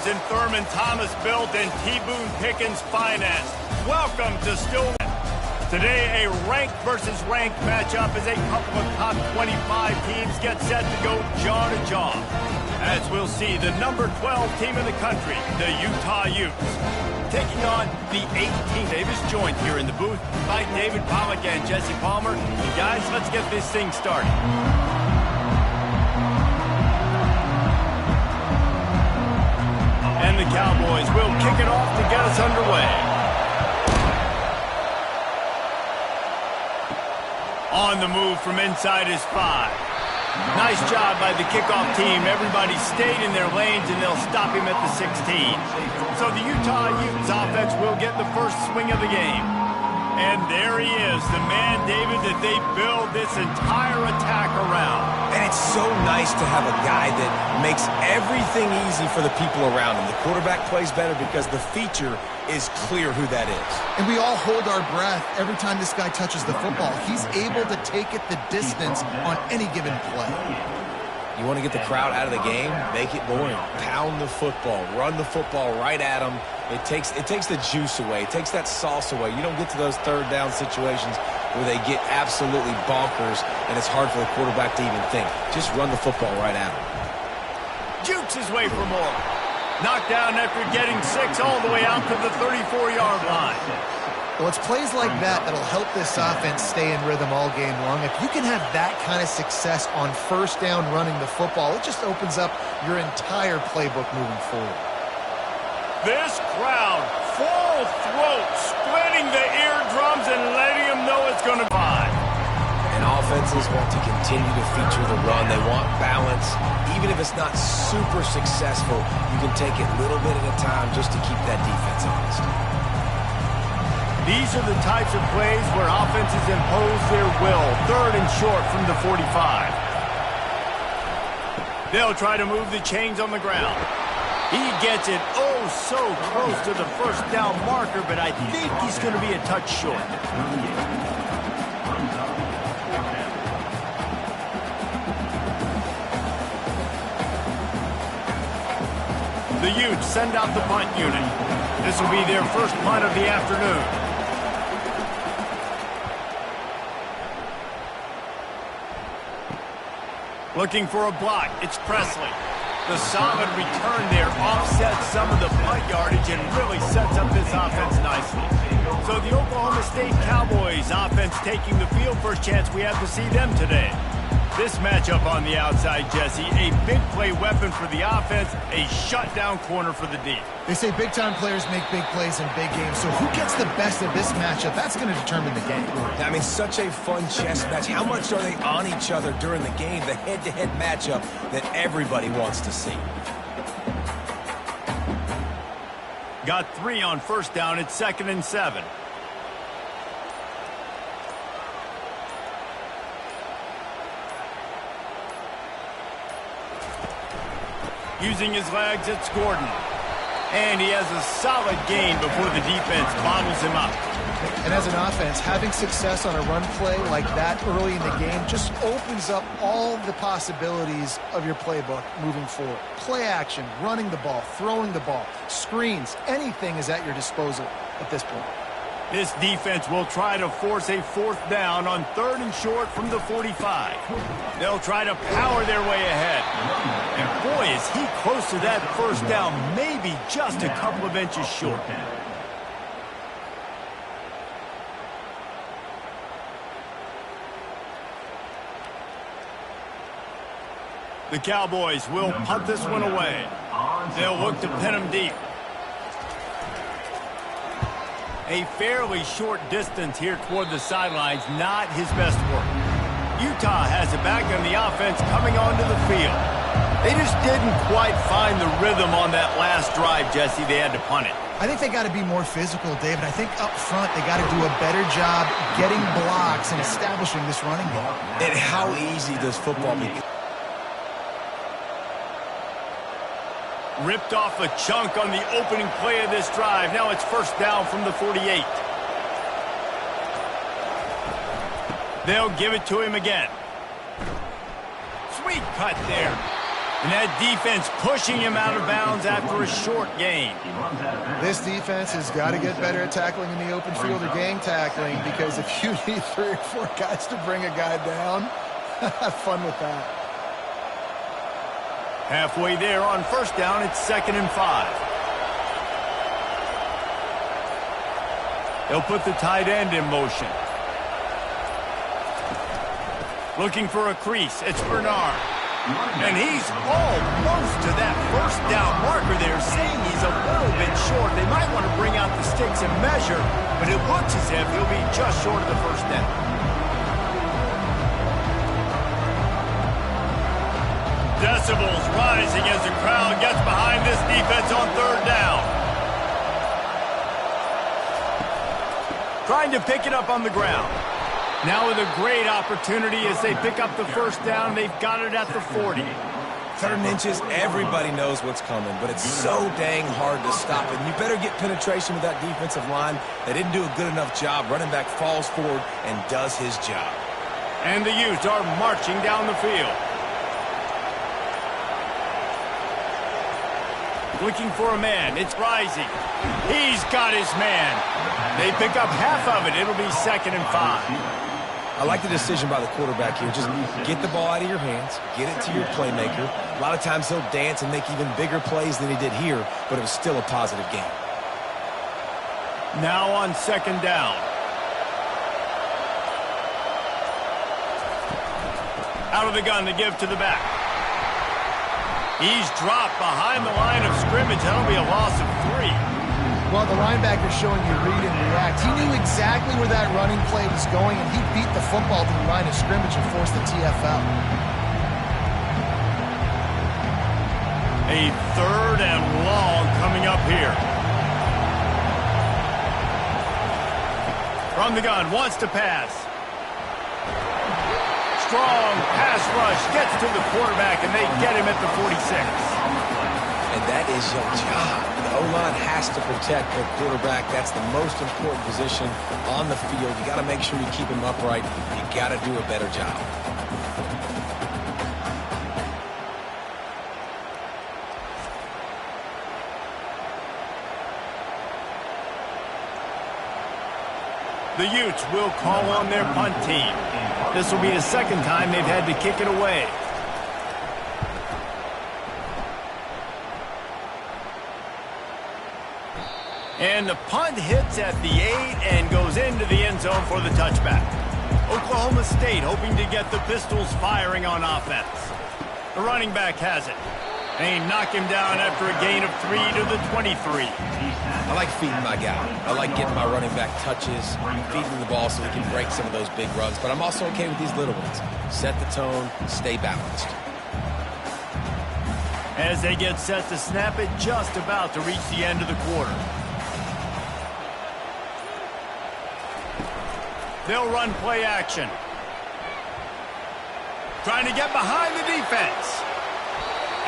in Thurman Thomas built and T. Boone Pickens financed. Welcome to Stillwater. Today, a ranked versus ranked matchup as a couple of top 25 teams get set to go jaw to jaw. As we'll see, the number 12 team in the country, the Utah Utes, taking on the 18th. Davis joined here in the booth by David Pollack and Jesse Palmer. And guys, let's get this thing started. And the Cowboys will kick it off to get us underway. On the move from inside his 5. Nice job by the kickoff team. Everybody stayed in their lanes, and they'll stop him at the 16. So the Utah Utes offense will get the first swing of the game. And there he is, the man, David, that they build this entire attack around. And it's so nice to have a guy that makes everything easy for the people around him. The quarterback plays better because the feature is clear who that is. And we all hold our breath every time this guy touches the football. He's able to take it the distance on any given play. You want to get the crowd out of the game? Make it boring. Pound the football. Run the football right at them. It takes the juice away. It takes that sauce away. You don't get to those third down situations where they get absolutely bonkers and it's hard for the quarterback to even think. Just run the football right at them. Jukes his way for more. Knocked down after getting 6 all the way out to the 34-yard line. Well, it's plays like that that'll help this offense stay in rhythm all game long. If you can have that kind of success on first down running the football, it just opens up your entire playbook moving forward. This crowd, full throat, splitting the eardrums and letting them know it's going to be fine. And offenses want to continue to feature the run. They want balance. Even if it's not super successful, you can take it little bit at a time just to keep that defense honest. These are the types of plays where offenses impose their will. 3rd and short from the 45. They'll try to move the chains on the ground. He gets it oh so close to the first down marker, but I think he's going to be a touch short. The Utes send out the punt unit. This will be their first punt of the afternoon. Looking for a block, it's Presley. The solid return there offsets some of the punt yardage and really sets up this offense nicely. So the Oklahoma State Cowboys offense taking the field. First chance we have to see them today. This matchup on the outside, Jesse, a big play weapon for the offense, a shutdown corner for the D. They say big-time players make big plays in big games, so who gets the best of this matchup? That's going to determine the game. I mean, such a fun chess match. How much are they on each other during the game? The head-to-head matchup that everybody wants to see. Got 3 on first down. It's 2nd and 7. Using his legs, it's Gordon. And he has a solid gain before the defense bottles him up. And as an offense, having success on a run play like that early in the game just opens up all the possibilities of your playbook moving forward. Play action, running the ball, throwing the ball, screens, anything is at your disposal at this point. This defense will try to force a 4th down on 3rd and short from the 45. They'll try to power their way ahead. And boy, is he close to that first down, maybe just a couple of inches short. The Cowboys will punt this one away. They'll look to pin him deep. A fairly short distance here toward the sidelines, not his best work. Utah has it back on the offense coming onto the field. They just didn't quite find the rhythm on that last drive, Jesse. They had to punt it. I think they got to be more physical, David. I think up front they got to do a better job getting blocks and establishing this running game. And how easy does football become? Ripped off a chunk on the opening play of this drive. Now it's first down from the 48. They'll give it to him again. Sweet cut there. And that defense pushing him out of bounds after a short gain. This defense has got to get better at tackling in the open field or gang tackling, because if you need 3 or 4 guys to bring a guy down, have fun with that. Halfway there on first down, it's 2nd and 5. They'll put the tight end in motion. Looking for a crease, it's Bernard. And he's almost to that first down marker there, saying he's a little bit short. They might want to bring out the sticks and measure, but it looks as if he'll be just short of the first down. Decibels rising as the crowd gets behind this defense on 3rd down. Trying to pick it up on the ground. Now with a great opportunity as they pick up the first down. They've got it at the 40. 3rd and inches, everybody knows what's coming, but it's so dang hard to stop it. And you better get penetration with that defensive line. They didn't do a good enough job. Running back falls forward and does his job. And the Utes are marching down the field. Looking for a man. It's Rising. He's got his man. They pick up half of it. It'll be 2nd and 5. I like the decision by the quarterback here. Just get the ball out of your hands, get it to your playmaker. A lot of times he'll dance and make even bigger plays than he did here, but it was still a positive game. Now on 2nd down. Out of the gun to give to the back. He's dropped behind the line of scrimmage. That'll be a loss of 3. Well, the linebacker's showing you read and react. He knew exactly where that running play was going, and he beat the football to the line of scrimmage and forced the TFL. A 3rd and long coming up here. From the gun, wants to pass. Strong pass rush, gets to the quarterback, and they get him at the 46. And that is your job. The O-line has to protect the quarterback. That's the most important position on the field. You got to make sure you keep him upright. You got to do a better job. The Utes will call on their punt team. This will be the 2nd time they've had to kick it away. And the punt hits at the 8 and goes into the end zone for the touchback. Oklahoma State hoping to get the Pistols firing on offense. The running back has it. They knock him down after a gain of 3 to the 23. I like feeding my guy. I like getting my running back touches, feeding the ball so he can break some of those big runs. But I'm also okay with these little ones. Set the tone, stay balanced. As they get set to snap it, just about to reach the end of the quarter. They'll run play action. Trying to get behind the defense.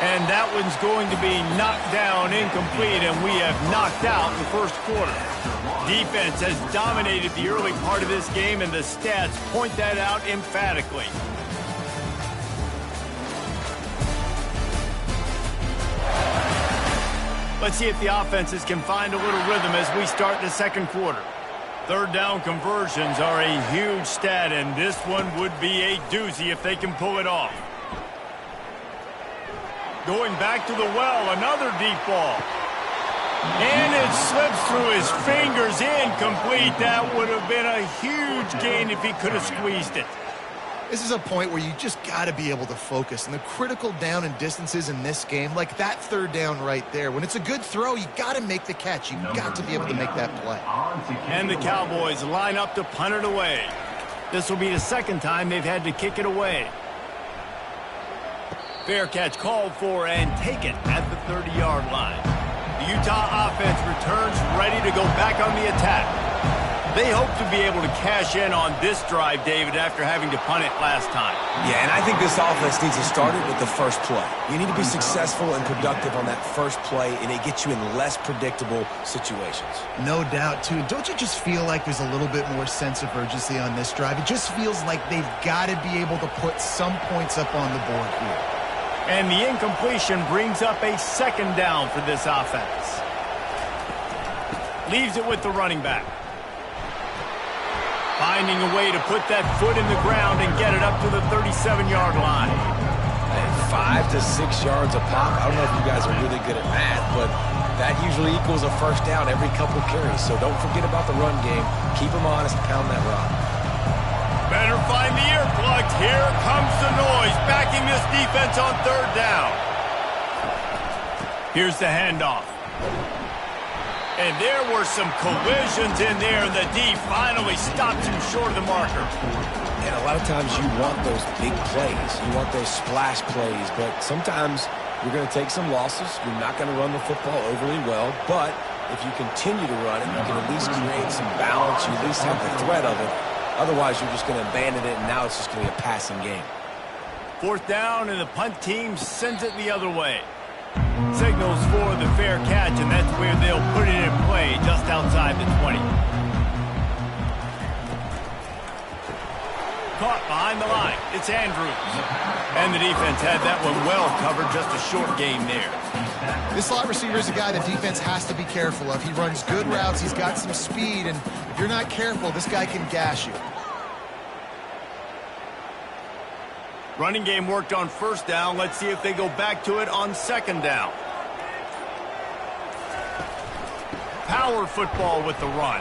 And that one's going to be knocked down, incomplete, and we have knocked out the first quarter. Defense has dominated the early part of this game, and the stats point that out emphatically. Let's see if the offenses can find a little rhythm as we start the 2nd quarter. 3rd down conversions are a huge stat, and this one would be a doozy if they can pull it off. Going back to the well, another deep ball. And it slips through his fingers, incomplete. That would have been a huge gain if he could have squeezed it. This is a point where you just got to be able to focus. And the critical down and distances in this game, like that 3rd down right there, when it's a good throw, you got to make the catch. You've got to be able to make that play. And the Cowboys line up to punt it away. This will be the 2nd time they've had to kick it away. Fair catch called for and taken at the 30-yard line. The Utah offense returns ready to go back on the attack. They hope to be able to cash in on this drive, David, after having to punt it last time. Yeah, and I think this offense needs to start it with the first play. You need to be successful and productive on that first play, and it gets you in less predictable situations. No doubt, too. Don't you just feel like there's a little bit more sense of urgency on this drive? It just feels like they've got to be able to put some points up on the board here. And the incompletion brings up a second down for this offense. Leaves it with the running back. Finding a way to put that foot in the ground and get it up to the 37-yard line. 5 to 6 yards a pop. I don't know if you guys are really good at math, but that usually equals a first down every couple carries. So don't forget about the run game. Keep them honest, pound that rock. Better find the earplugs. Here comes the noise, backing this defense on third down. Here's the handoff. And there were some collisions in there, and the D finally stops him short of the marker. And a lot of times you want those big plays. You want those splash plays, but sometimes you're going to take some losses. You're not going to run the football overly well, but if you continue to run it, you can at least create some balance. You at least have the threat of it. Otherwise, you're just going to abandon it, and now it's just going to be a passing game. Fourth down, and the punt team sends it the other way. Signals for the fair catch, and that's where they'll put it in play, just outside the 20. Caught behind the line. It's Andrews. And the defense had that one well covered, just a short game there. This slot receiver is a guy the defense has to be careful of. He runs good routes. He's got some speed, and if you're not careful, this guy can gash you. Running game worked on first down. Let's see if they go back to it on second down. Power football with the run.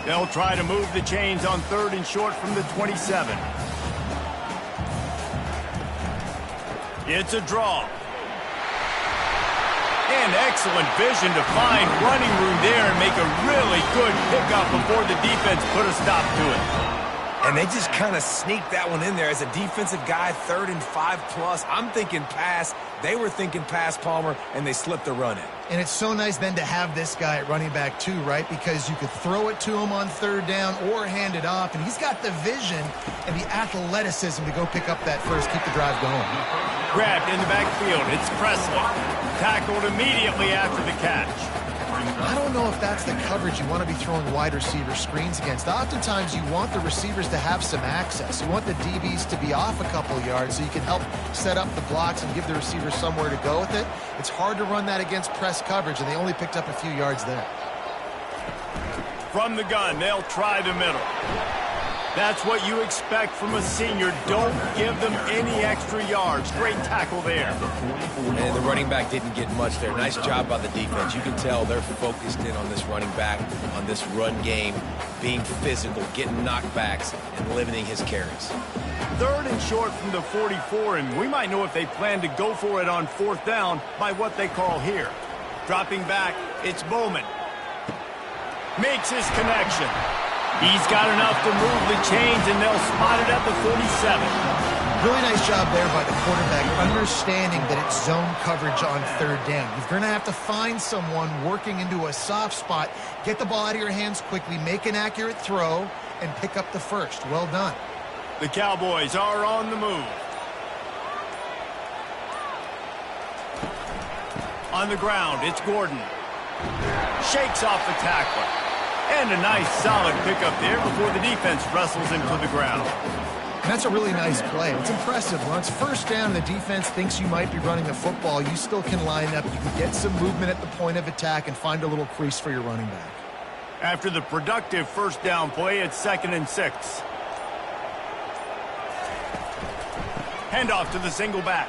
They'll try to move the chains on third and short from the 27. It's a draw. And excellent vision to find running room there and make a really good pickup before the defense put a stop to it. And they just kind of sneaked that one in there as a defensive guy, 3rd and 5+. I'm thinking pass. They were thinking pass, Palmer, and they slipped the run in. And it's so nice then to have this guy at running back too, right? Because you could throw it to him on third down or hand it off, and he's got the vision and the athleticism to go pick up that first, keep the drive going. Grabbed in the backfield. It's Presley. Tackled immediately after the catch. I don't know if that's the coverage you want to be throwing wide receiver screens against. Oftentimes you want the receivers to have some access. You want the DBs to be off a couple yards so you can help set up the blocks and give the receivers somewhere to go with it. It's hard to run that against press coverage, and they only picked up a few yards there. From the gun, they'll try the middle. That's what you expect from a senior. Don't give them any extra yards. Great tackle there. And the running back didn't get much there. Nice job by the defense. You can tell they're focused in on this running back, on this run game, being physical, getting knockbacks, and limiting his carries. Third and short from the 44, and we might know if they plan to go for it on fourth down by what they call here. Dropping back, it's Bowman. Makes his connection. He's got enough to move the chains, and they'll spot it at the 47. Really nice job there by the quarterback, understanding that it's zone coverage on third down. You're going to have to find someone working into a soft spot, get the ball out of your hands quickly, make an accurate throw, and pick up the first. Well done. The Cowboys are on the move. On the ground, it's Gordon. Shakes off the tackler. And a nice solid pickup there before the defense wrestles him to the ground. And that's a really nice play. It's impressive. When it's first down, the defense thinks you might be running the football. You still can line up. You can get some movement at the point of attack and find a little crease for your running back. After the productive first down play, it's 2nd and 6. Handoff to the single back.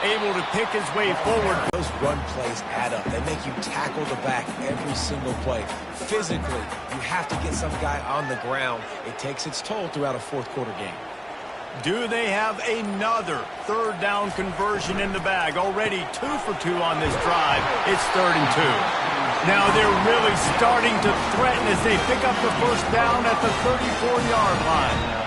Able to pick his way forward. Those run plays add up. They make you tackle the back every single play. Physically, you have to get some guy on the ground. It takes its toll throughout a fourth quarter game. Do they have another third down conversion in the bag? Already 2 for 2 on this drive. It's 3rd and 2. Now they're really starting to threaten as they pick up the first down at the 34-yard line.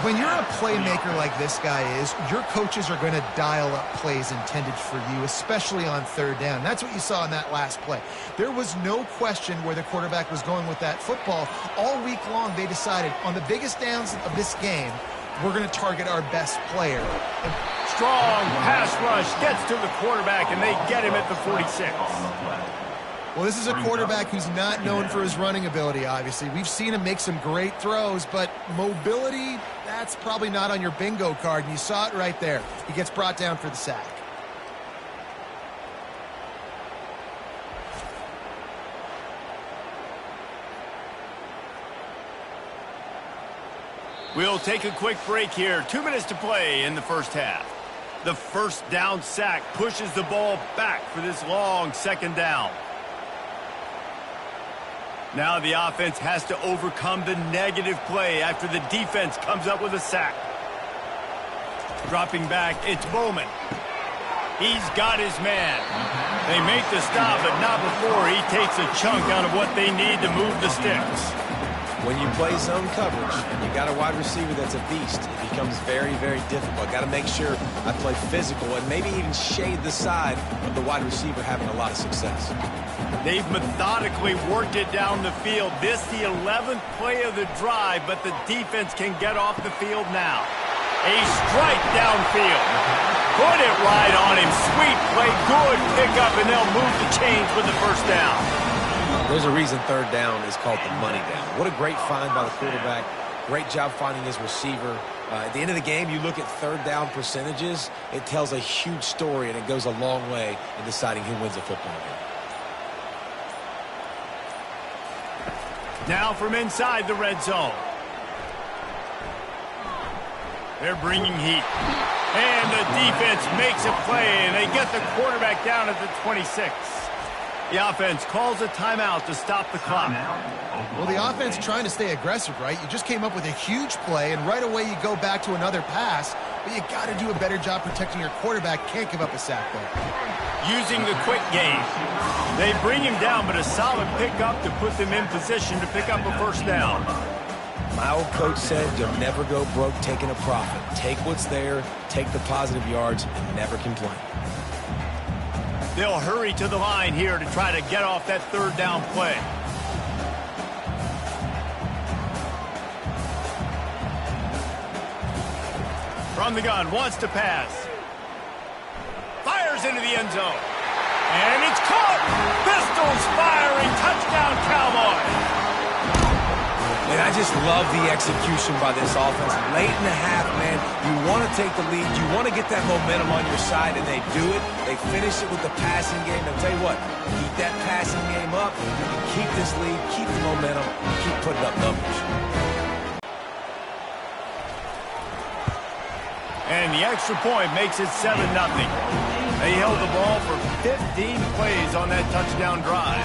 When you're a playmaker like this guy is, your coaches are going to dial up plays intended for you, especially on third down. That's what you saw in that last play. There was no question where the quarterback was going with that football. All week long, they decided on the biggest downs of this game, we're going to target our best player. And Strong pass rush gets to the quarterback, and they get him at the 46. Well, this is a quarterback who's not known for his running ability, obviously. We've seen him make some great throws, but mobility, that's probably not on your bingo card, and you saw it right there. He gets brought down for the sack. We'll take a quick break here. 2 minutes to play in the first half. The first down sack pushes the ball back for this long second down. Now the offense has to overcome the negative play after the defense comes up with a sack. Dropping back, it's Bowman. He's got his man. They make the stop, but not before he takes a chunk out of what they need to move the sticks. When you play zone coverage and you got a wide receiver that's a beast, it becomes very, very difficult. Got to make sure I play physical and maybe even shade the side of the wide receiver having a lot of success. They've methodically worked it down the field. This the 11th play of the drive, but the defense can get off the field now. A strike downfield. Put it right on him. Sweet play, good pickup, and they'll move the chains with the first down. There's a reason third down is called the money down. What a great find by the quarterback. Great job finding his receiver. At the end of the game, you look at third down percentages. It tells a huge story, and it goes a long way in deciding who wins a football game. Now from inside the red zone. They're bringing heat. And the defense makes a play, and they get the quarterback down at the 26. The offense calls a timeout to stop the clock. Well, the offense trying to stay aggressive, right? You just came up with a huge play, and right away you go back to another pass, but you got to do a better job protecting your quarterback. Can't give up a sack there. Using the quick game. They bring him down, but a solid pickup to put them in position to pick up a first down. My old coach said you'll never go broke taking a profit. Take what's there, take the positive yards, and never complain. They'll hurry to the line here to try to get off that third down play. From the gun, wants to pass. Fires into the end zone. And it's caught! Pistols firing! Touchdown, Cowboys! And I just love the execution by this offense. Late in the half, man, you want to take the lead. You want to get that momentum on your side, and they do it. They finish it with the passing game. I'll tell you what, keep that passing game up, and keep this lead, keep the momentum, and keep putting up numbers. And the extra point makes it 7-0. They held the ball for 15 plays on that touchdown drive.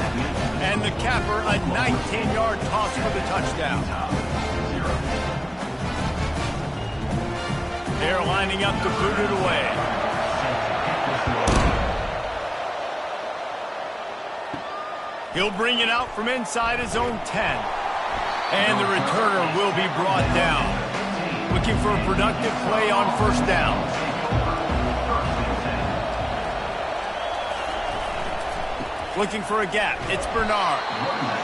And the capper, a 19-yard toss for the touchdown. They're lining up to boot it away. He'll bring it out from inside his own 10. And the returner will be brought down. Looking for a productive play on first down. Looking for a gap. It's Bernard.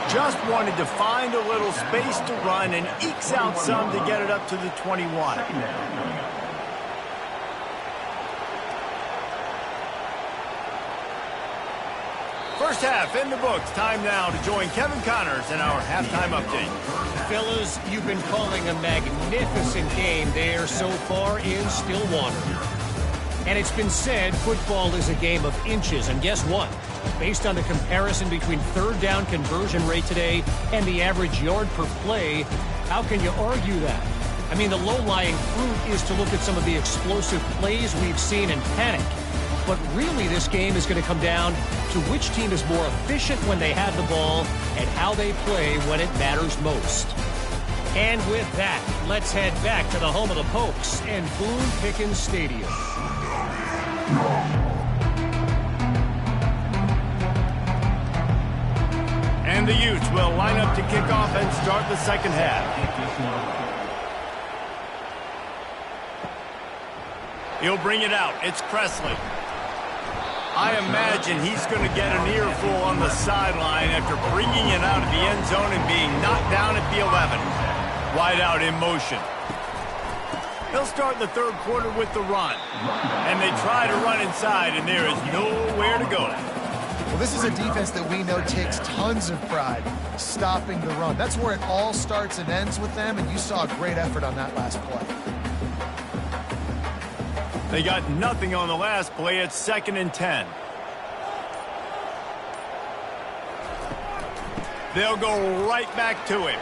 Just wanted to find a little space to run and ekes out some to get it up to the 21. First half in the books. Time now to join Kevin Connors in our halftime update. Fellas, you've been calling a magnificent game there so far in Stillwater. And it's been said football is a game of inches. And guess what? Based on the comparison between third down conversion rate today and the average yard per play, how can you argue that? I mean, the low-lying fruit is to look at some of the explosive plays we've seen and panic. But really, this game is going to come down to which team is more efficient when they have the ball and how they play when it matters most. And with that, let's head back to the home of the Pokes and Boone Pickens Stadium. And the Utes will line up to kick off and start the second half. He'll bring it out. It's Presley. I imagine he's going to get an earful on the sideline after bringing it out of the end zone and being knocked down at the 11. Wide out in motion. They'll start the third quarter with the run. And they try to run inside, and there is nowhere to go. Well, this is a defense that we know takes tons of pride stopping the run. That's where it all starts and ends with them, and you saw a great effort on that last play. They got nothing on the last play. It's 2nd and 10. They'll go right back to him.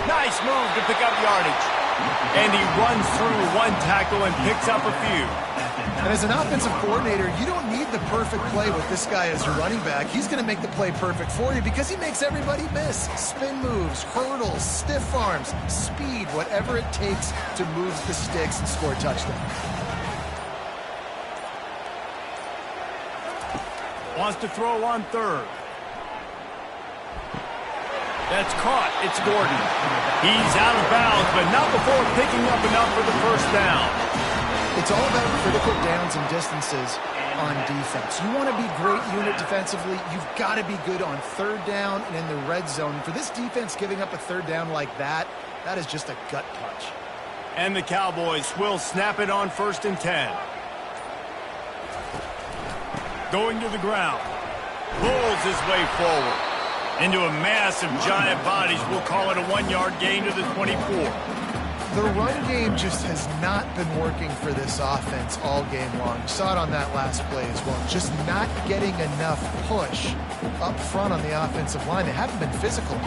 Nice move to pick up yardage. And he runs through one tackle and picks up a few. And as an offensive coordinator, you don't need the perfect play with this guy as your running back. He's going to make the play perfect for you because he makes everybody miss. Spin moves, hurdles, stiff arms, speed, whatever it takes to move the sticks and score a touchdown. Wants to throw on third. That's caught. It's Gordon. He's out of bounds, but not before picking up enough for the first down. It's all about critical downs and distances on defense. You want to be great unit defensively, you've got to be good on third down and in the red zone. For this defense giving up a third down like that, that is just a gut punch. And the Cowboys will snap it on 1st and 10. Going to the ground. Pulls his way forward. Into a mass of giant bodies. We'll call it a 1-yard gain to the 24. The run game just has not been working for this offense all game long. You saw it on that last play as well. Just not getting enough push up front on the offensive line. They haven't been physical.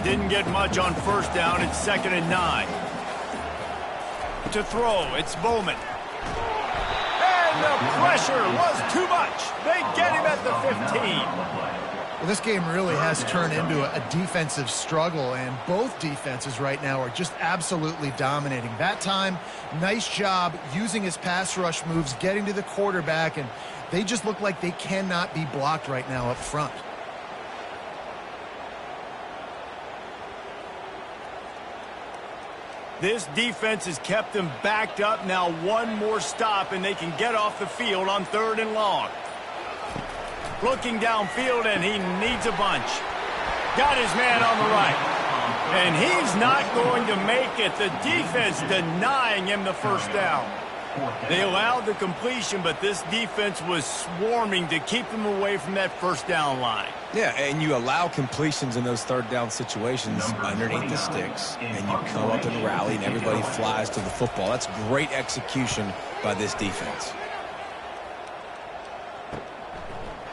Didn't get much on 1st down. It's 2nd and 9. To throw, it's Bowman. And the pressure was too much. They get him at the 15. Well, this game really has turned into a defensive struggle, and both defenses right now are just absolutely dominating. That time, nice job using his pass rush moves, getting to the quarterback, and they just look like they cannot be blocked right now up front. This defense has kept them backed up. Now one more stop, and they can get off the field on 3rd and long. Looking downfield, and he needs a bunch. Got his man on the right. And he's not going to make it. The defense denying him the first down. They allowed the completion, but this defense was swarming to keep them away from that first down line. Yeah, and you allow completions in those 3rd down situations underneath the sticks, and you come up and rally, and everybody flies to the football. That's great execution by this defense.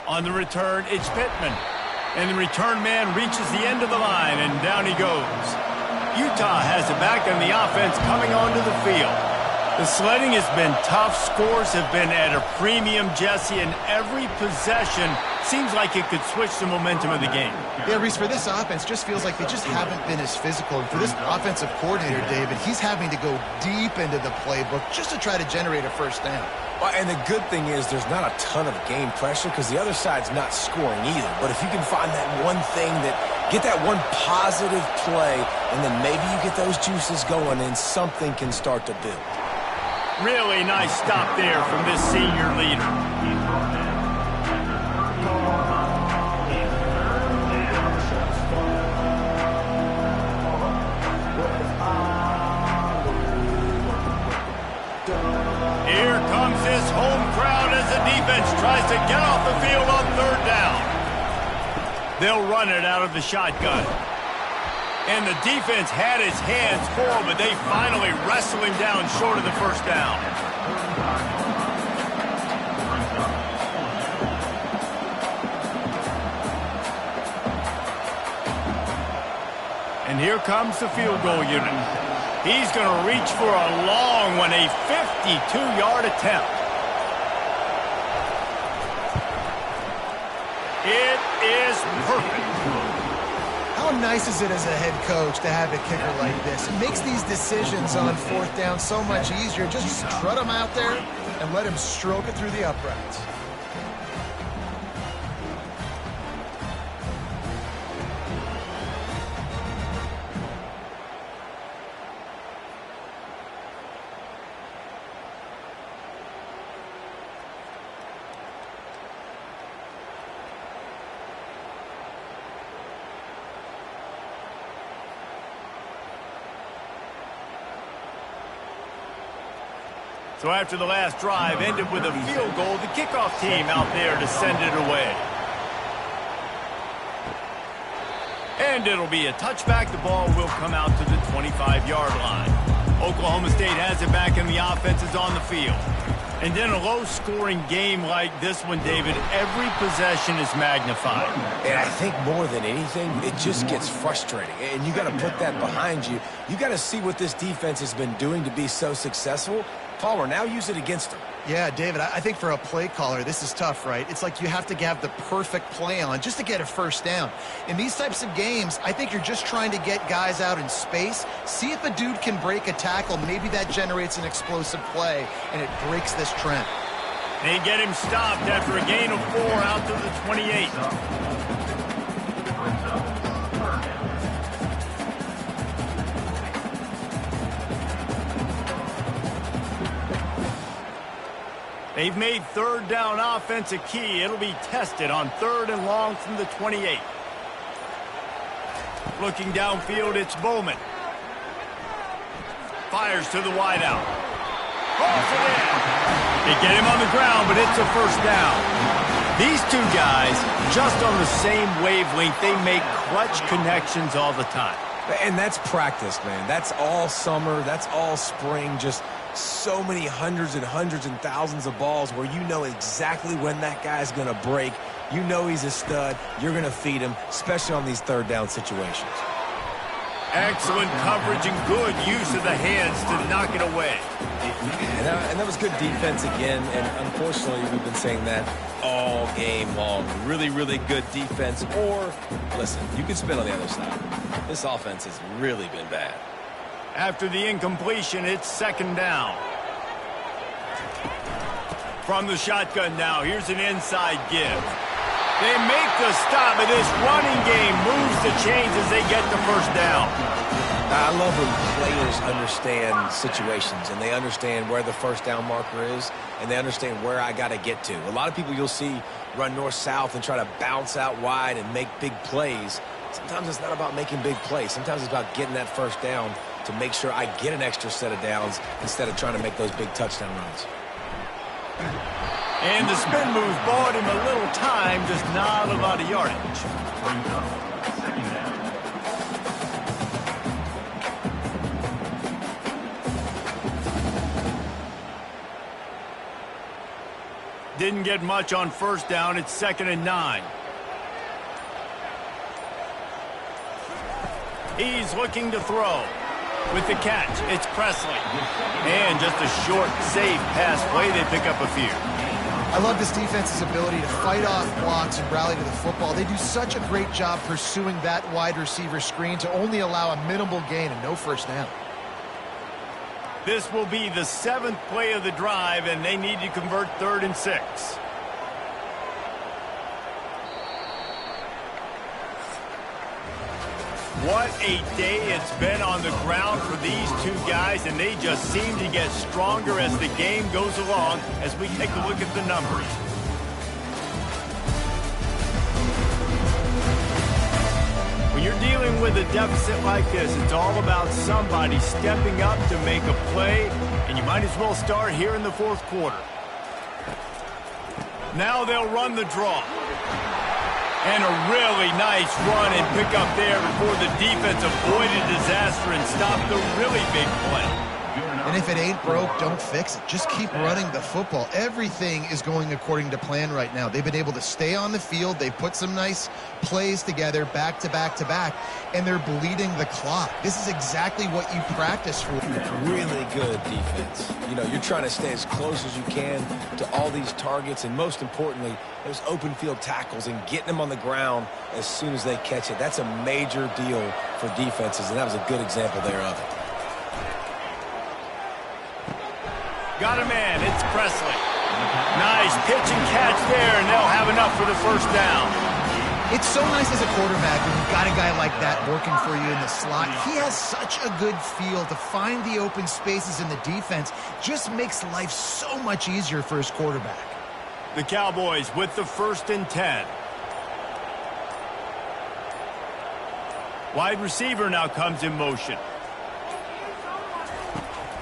On the return, it's Pittman. And the return man reaches the end of the line, and down he goes. Utah has it back on the offense coming onto the field. The sledding has been tough. Scores have been at a premium, Jesse, and every possession seems like it could switch the momentum of the game. Yeah, Reese, for this offense, just feels like they just haven't been as physical. And for this offensive coordinator, David, he's having to go deep into the playbook just to try to generate a first down. Well, and the good thing is there's not a ton of game pressure because the other side's not scoring either. But if you can find that one thing get that one positive play, and then maybe you get those juices going and something can start to build. Really nice stop there from this senior leader. Here comes this home crowd as the defense tries to get off the field on 3rd down. They'll run it out of the shotgun. And the defense had his hands full, but they finally wrestle him down short of the first down. And here comes the field goal unit. He's going to reach for a long one, a 52-yard attempt. It is perfect. How nice is it as a head coach to have a kicker like this? It makes these decisions on 4th down so much easier. Just strut him out there and let him stroke it through the uprights. So after the last drive ended with a field goal, the kickoff team out there to send it away. And it'll be a touchback. The ball will come out to the 25-yard line. Oklahoma State has it back and the offense is on the field. And in a low-scoring game like this one, David, every possession is magnified. And I think more than anything, it just gets frustrating. And you got to put that behind you. You got to see what this defense has been doing to be so successful. Palmer, now use it against them. Yeah, David, I think for a play caller, this is tough, right? It's like you have to have the perfect play on just to get a first down. In these types of games, I think you're just trying to get guys out in space, see if a dude can break a tackle. Maybe that generates an explosive play, and it breaks this trend. They get him stopped after a gain of 4 out to the 28. They've made third down offense a key. It'll be tested on 3rd and long from the 28. Looking downfield, it's Bowman. Fires to the wideout. Balls it in. They get him on the ground, but it's a first down. These two guys, just on the same wavelength, they make clutch connections all the time. And that's practice, man. That's all summer. That's all spring. Just so many hundreds and thousands of balls where you know exactly when that guy's going to break. You know he's a stud. You're going to feed him, especially on these third down situations. Excellent coverage and good use of the hands to knock it away. And that was good defense again, and unfortunately we've been saying that all game long. Really, really good defense. Or, listen, you can spin on the other side. This offense has really been bad. After the incompletion, it's 2nd down. From the shotgun now, here's an inside give. They make the stop, and this running game moves the chains as they get the first down. I love when players understand situations, and they understand where the first down marker is, and they understand where I got to get to. A lot of people you'll see run north-south and try to bounce out wide and make big plays. Sometimes it's not about making big plays. Sometimes it's about getting that first down to make sure I get an extra set of downs instead of trying to make those big touchdown runs. And the spin move bought him a little time, just not a lot of yardage. Didn't get much on first down. It's 2nd and 9. He's looking to throw. With the catch, it's Presley. And just a short, safe pass play. They pick up a few. I love this defense's ability to fight off blocks and rally to the football. They do such a great job pursuing that wide receiver screen to only allow a minimal gain and no first down. This will be the 7th play of the drive, and they need to convert 3rd and 6. What a day it's been on the ground for these two guys, and they just seem to get stronger as the game goes along as we take a look at the numbers. When you're dealing with a deficit like this, it's all about somebody stepping up to make a play, and you might as well start here in the 4th quarter. Now they'll run the draw. And a really nice run and pick up there before the defense avoided disaster and stopped the really big play. And if it ain't broke, don't fix it. Just keep running the football. Everything is going according to plan right now. They've been able to stay on the field. They've put some nice plays together back to back to back, and they're bleeding the clock. This is exactly what you practice for. Really good defense. You know, you're trying to stay as close as you can to all these targets, and most importantly, those open field tackles and getting them on the ground as soon as they catch it. That's a major deal for defenses, and that was a good example there of it. Got a man, it's Presley. Nice pitch and catch there, and they'll have enough for the first down. It's so nice as a quarterback when you've got a guy like that working for you in the slot. He has such a good feel to find the open spaces in the defense. Just makes life so much easier for his quarterback. The Cowboys with the 1st and 10. Wide receiver now comes in motion.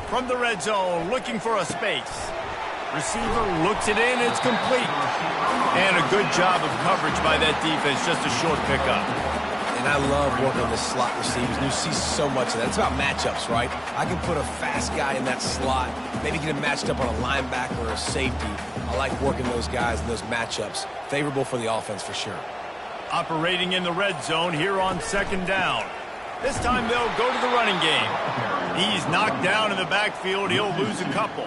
From the red zone, looking for a space. Receiver looks it in, it's complete. And a good job of coverage by that defense, just a short pickup. And I love working the slot receivers, and you see so much of that. It's about matchups, right? I can put a fast guy in that slot, maybe get him matched up on a linebacker or a safety. I like working those guys in those matchups. Favorable for the offense for sure. Operating in the red zone here on second down. This time they'll go to the running game. He's knocked down in the backfield. He'll lose a couple.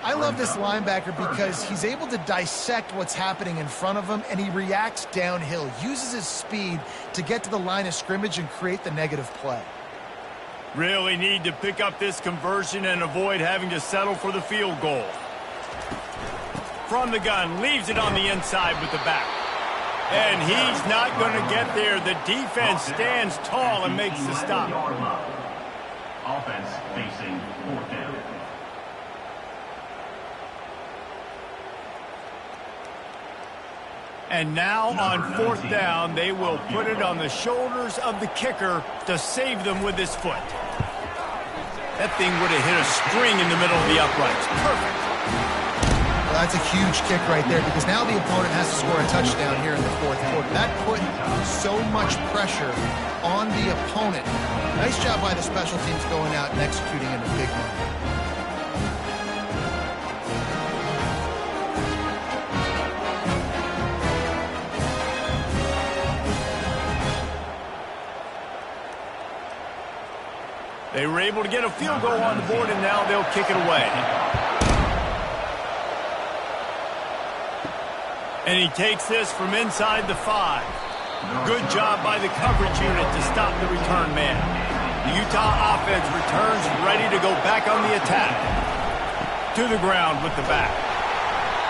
I love this linebacker because he's able to dissect what's happening in front of him, and he reacts downhill, uses his speed to get to the line of scrimmage and create the negative play. Really need to pick up this conversion and avoid having to settle for the field goal. From the gun, leaves it on the inside with the back. And he's not going to get there. The defense stands tall and makes the stop. Offense facing fourth down. And now on fourth down, they will put it on the shoulders of the kicker to save them with his foot. That thing would have hit a string in the middle of the uprights. Perfect. Well, that's a huge kick right there because now the opponent has to score a touchdown here in the fourth quarter. That put so much pressure on the opponent. Nice job by the special teams going out and executing in a big moment. They were able to get a field goal on the board, and now they'll kick it away. And he takes this from inside the 5. Good job by the coverage unit to stop the return man. The Utah offense returns ready to go back on the attack. To the ground with the back.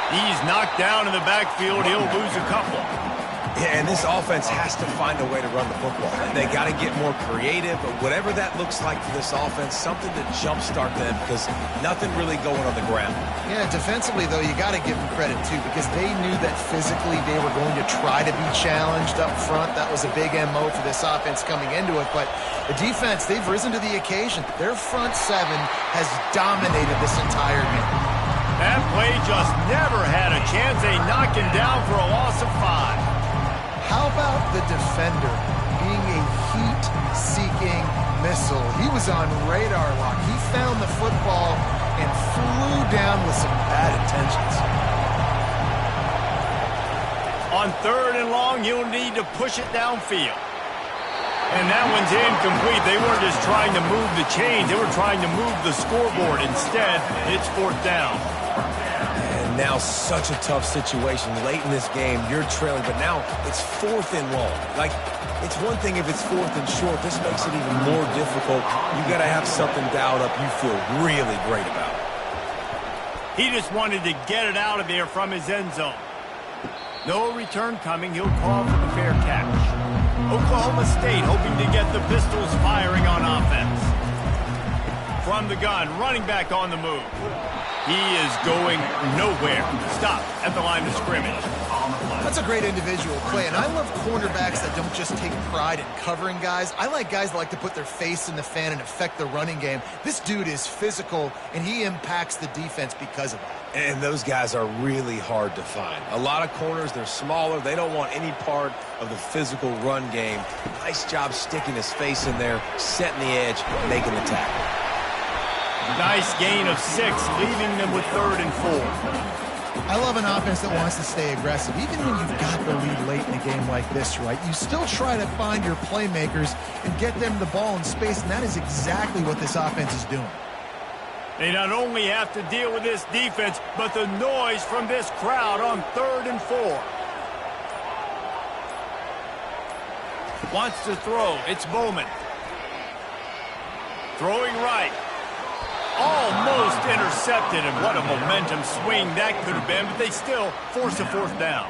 He's knocked down in the backfield. He'll lose a couple. Yeah, and this offense has to find a way to run the football. They got to get more creative, but whatever that looks like for this offense, something to jumpstart them because nothing really going on the ground. Yeah, defensively, though, you got to give them credit, too, because they knew that physically they were going to try to be challenged up front. That was a big MO for this offense coming into it, but the defense, they've risen to the occasion. Their front 7 has dominated this entire game. That play just never had a chance. They knock him down for a loss of 5. How about the defender being a heat-seeking missile? He was on radar lock. He found the football and flew down with some bad intentions. On 3rd and long, you'll need to push it downfield. And that one's incomplete. They weren't just trying to move the chains. They were trying to move the scoreboard. Instead, it's 4th down. Now such a tough situation late in this game. You're trailing, but now it's 4th and long. Like, it's one thing if it's 4th and short. This makes it even more difficult. You got to have something dialed up you feel really great about. He just wanted to get it out of there from his end zone. No return coming. He'll call for the fair catch. Oklahoma State hoping to get the Pistols firing on offense. From the gun, running back on the move. He is going nowhere. Stop at the line of scrimmage. That's a great individual play, and I love cornerbacks that don't just take pride in covering guys. I like guys that like to put their face in the fan and affect the running game. This dude is physical, and he impacts the defense because of that. And those guys are really hard to find. A lot of corners, they're smaller. They don't want any part of the physical run game. Nice job sticking his face in there, setting the edge, making the tackle. Nice gain of 6, leaving them with 3rd and 4. I love an offense that wants to stay aggressive. Even when you've got the lead late in a game like this, right, you still try to find your playmakers and get them the ball in space, and that is exactly what this offense is doing. They not only have to deal with this defense, but the noise from this crowd on 3rd and 4. Wants to throw. It's Bowman. Throwing right. Almost intercepted, and what a momentum swing that could have been, but they still force a 4th down.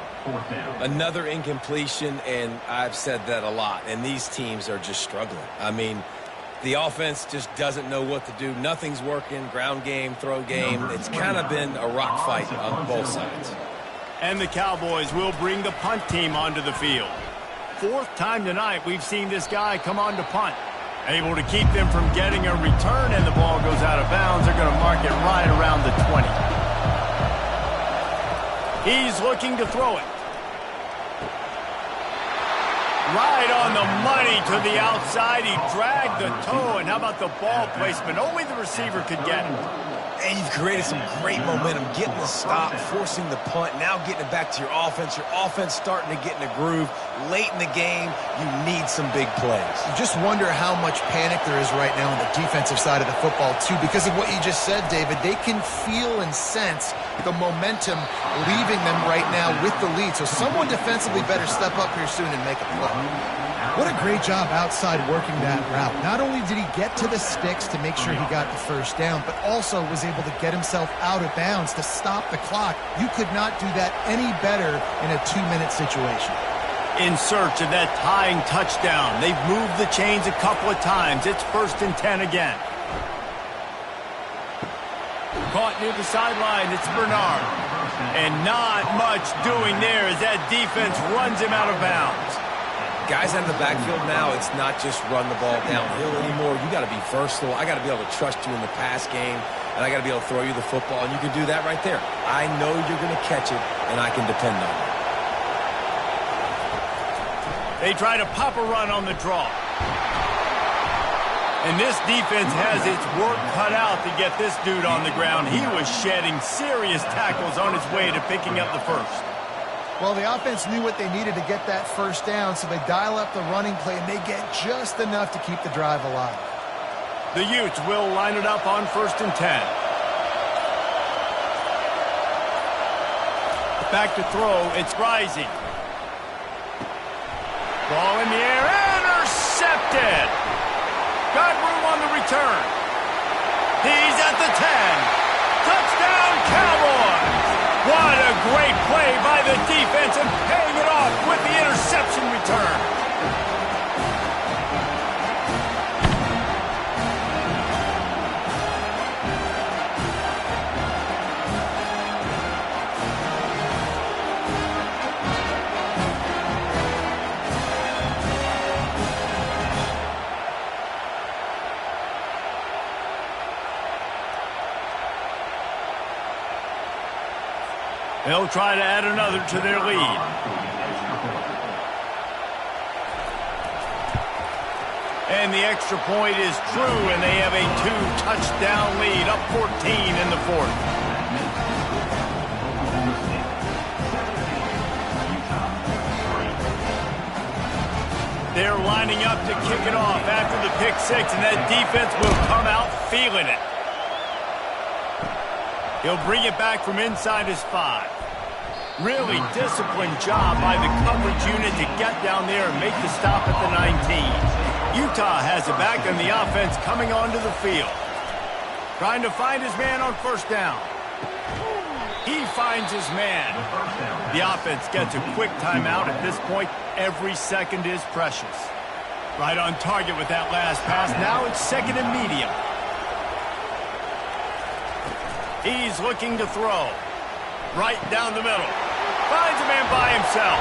Another incompletion, and I've said that a lot, and these teams are just struggling. I mean, the offense just doesn't know what to do. Nothing's working, ground game, throw game. It's kind of been a rock fight on both sides. And the Cowboys will bring the punt team onto the field. 4th time tonight we've seen this guy come on to punt. Able to keep them from getting a return, and the ball goes out of bounds. They're going to mark it right around the 20. He's looking to throw it. Right on the money to the outside. He dragged the toe, and how about the ball placement? Only the receiver could get it. And you've created some great momentum, getting the stop, forcing the punt, now getting it back to your offense. Your offense starting to get in a groove. Late in the game, you need some big plays. You just wonder how much panic there is right now on the defensive side of the football, too, because of what you just said, David. They can feel and sense the momentum leaving them right now with the lead. So someone defensively better step up here soon and make a play. What a great job outside working that route. Not only did he get to the sticks to make sure he got the first down, but also was able to get himself out of bounds to stop the clock. You could not do that any better in a 2-minute situation. In search of that tying touchdown. They've moved the chains a couple of times. It's 1st and 10 again. Caught near the sideline. It's Bernard. And not much doing there as that defense runs him out of bounds. Guys out of the backfield now, it's not just run the ball downhill anymore. You got to be versatile. I got to be able to trust you in the pass game, and I got to be able to throw you the football, and you can do that right there. I know you're going to catch it, and I can depend on it. They try to pop a run on the draw. And this defense has its work cut out to get this dude on the ground. He was shedding serious tackles on his way to picking up the first. Well, the offense knew what they needed to get that first down, so they dial up the running play, and they get just enough to keep the drive alive. The Utes will line it up on 1st and 10. Back to throw. It's Rising. Ball in the air. Intercepted. Got room on the return. He's at the 10. Touchdown, Cowboys. What a great play by the defense and paying it off with the interception return. They'll try to add another to their lead. And the extra point is true, and they have a 2-touchdown lead, up 14 in the 4th. They're lining up to kick it off after the pick 6, and that defense will come out feeling it. He'll bring it back from inside his 5. Really disciplined job by the coverage unit to get down there and make the stop at the 19. Utah has it back, and the offense coming onto the field. Trying to find his man on 1st down. He finds his man. The offense gets a quick timeout at this point. Every second is precious. Right on target with that last pass. Now it's 2nd and medium. He's looking to throw. Right down the middle. Finds a man by himself.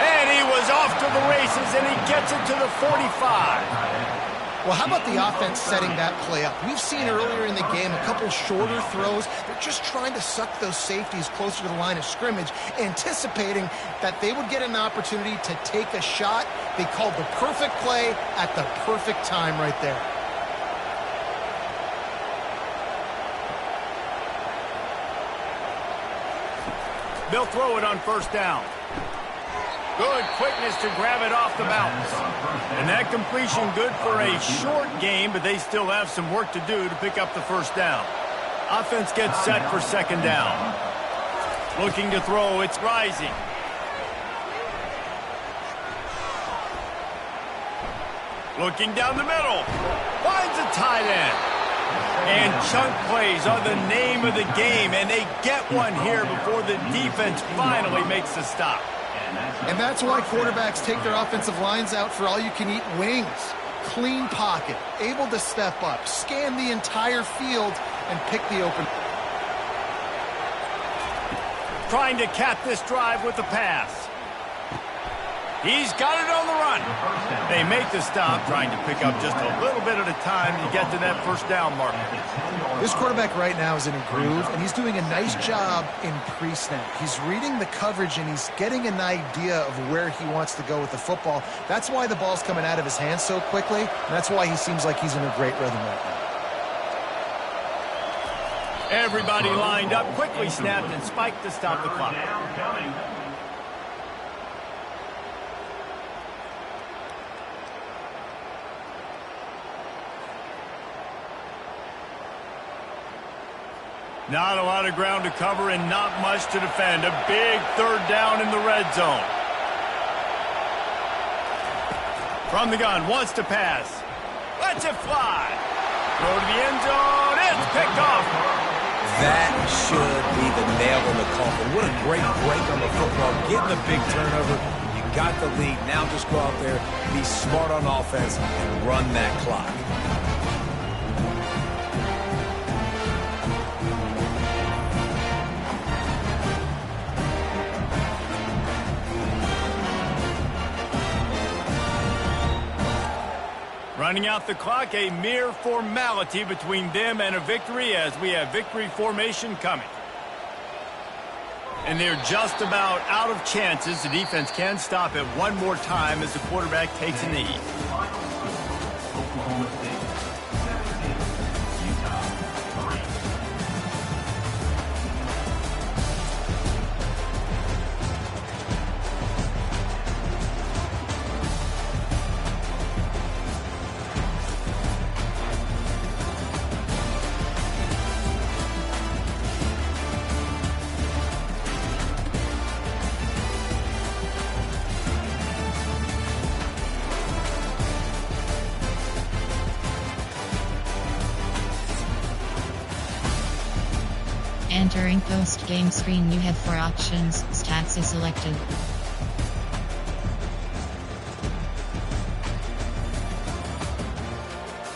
And he was off to the races, and he gets it to the 45. Well, how about the offense setting that play up? We've seen earlier in the game a couple shorter throws. They're just trying to suck those safeties closer to the line of scrimmage, anticipating that they would get an opportunity to take a shot. They called the perfect play at the perfect time right there. They'll throw it on 1st down. Good quickness to grab it off the bounce. And that completion good for a short game, but they still have some work to do to pick up the 1st down. Offense gets set for 2nd down. Looking to throw, it's Rising. Looking down the middle. Finds a tight end. And chunk plays are the name of the game, and they get one here before the defense finally makes the stop. And that's why quarterbacks take their offensive lines out for all-you-can-eat wings. Clean pocket, able to step up, scan the entire field, and pick the open. Trying to cap this drive with the pass. He's got it on the run. They make the stop, trying to pick up just a little bit at a time to get to that first down marker. This quarterback right now is in a groove, and he's doing a nice job in pre-snap. He's reading the coverage, and he's getting an idea of where he wants to go with the football. That's why the ball's coming out of his hands so quickly, and that's why he seems like he's in a great rhythm right now. Everybody lined up, quickly snapped and spiked to stop the clock. Not a lot of ground to cover and not much to defend. A big third down in the red zone. From the gun, wants to pass. Lets it fly. Throw to the end zone. It's picked off. That should be the nail in the coffin. What a great break on the football. Getting a big turnover. You got the lead. Now just go out there, be smart on offense, and run that clock. Running out the clock, a mere formality between them and a victory as we have victory formation coming. And they're just about out of chances. The defense can stop it one more time as the quarterback takes a knee. Oklahoma State 17, Utah 3. Entering post-game screen, you have 4 options. Stats is selected.